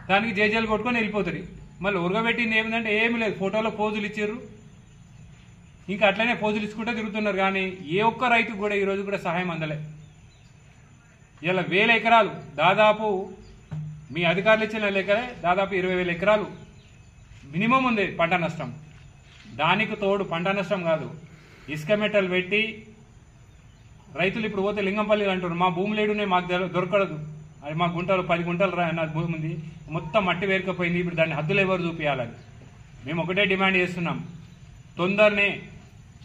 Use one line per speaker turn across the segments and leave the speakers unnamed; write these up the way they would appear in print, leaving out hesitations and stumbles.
దానికి జేజేలు కొట్టుకొని వెళ్ళిపోతుంది. మళ్ళీ ఉరగబెట్టింది ఏమిటంటే ఏమి లేదు, ఫోటోలో పోజులు ఇచ్చారు, ఇంకా అట్లనే పోజులు ఇచ్చుకుంటూ తిరుగుతున్నారు. కానీ ఏ ఒక్క రైతుకు కూడా ఈరోజు కూడా సహాయం అందలే. ఇలా 1000 ఎకరాలు దాదాపు మీ అధికారులు ఇచ్చిన లెక్కలే దాదాపు 20,000 ఎకరాలు మినిమం ఉంది పంట నష్టం. దానికి తోడు పంట నష్టం కాదు, ఇసుక మెట్టలు పెట్టి రైతులు ఇప్పుడు పోతే లింగంపల్లి అంటారు, మా భూమి లేడునే మాకు దొరకదు, అది మా గుంటలు 10 గుంటలు నా భూమి ఉంది, మొత్తం మట్టి వేరుకపోయింది, ఇప్పుడు దాన్ని హద్దులు ఎవరు చూపించాలని మేము ఒకటే డిమాండ్ చేస్తున్నాం. తొందరనే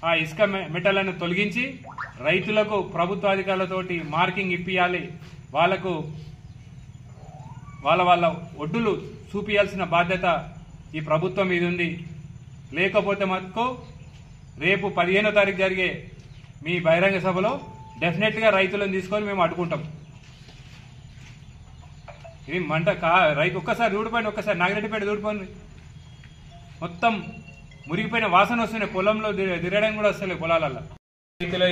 ఆ ఇసుక మెట్టలను తొలగించి రైతులకు ప్రభుత్వ అధికారులతోటి మార్కింగ్ ఇప్పియాలి, వాళ్ళకు వాళ్ళ ఒడ్డులు చూపించాల్సిన బాధ్యత ఈ ప్రభుత్వం మీద ఉంది. లేకపోతే మటుకు రేపు 15వ తారీఖు జరిగే మీ బహిరంగ సభలో డెఫినెట్గా రైతులను తీసుకొని మేము అడ్డుకుంటాం. ఇది మంట రైతు ఒక్కసారి దూడిపోయిన, ఒక్కసారి నాగిరెడ్డిపేట దూడిపోయింది, మొత్తం మురిగిపోయిన వాసన వస్తున్నాయి, పొలంలో తిరగడం కూడా వస్తలే పొలాలల్లో. రైతుల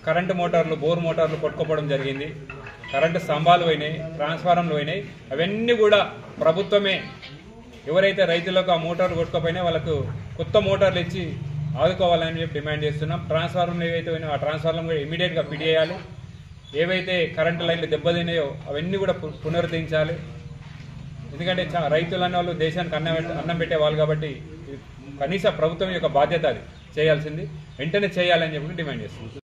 కరెంటు మోటార్లు, బోర్ మోటార్లు కొట్టుకోవడం జరిగింది, కరెంటు స్తంభాలు పోయినాయి, ట్రాన్స్ఫార్మర్లు పోయినాయి. అవన్నీ కూడా ప్రభుత్వమే ఎవరైతే రైతులకు ఆ మోటార్లు కొట్టుకోపోయినా వాళ్ళకు కొత్త మోటార్లు ఇచ్చి ఆదుకోవాలని చెప్పి డిమాండ్ చేస్తున్నాం. ట్రాన్స్ఫార్మర్లు ఏవైతే పోయినాయో ఆ ట్రాన్స్ఫార్మర్ కూడా ఇమీడియట్గా ఫిట్ చేయాలి. ఏవైతే కరెంటు లైన్లు దెబ్బతిన్నాయో అవన్నీ కూడా పునరుద్ధరించాలి. ఎందుకంటే రైతులు అనే వాళ్ళు దేశానికి అన్నం పెట్టే వాళ్ళు కాబట్టి కనీస ప్రభుత్వం యొక్క బాధ్యత అది చేయాల్సింది, వెంటనే చేయాలని చెప్పి డిమాండ్ చేస్తుంది.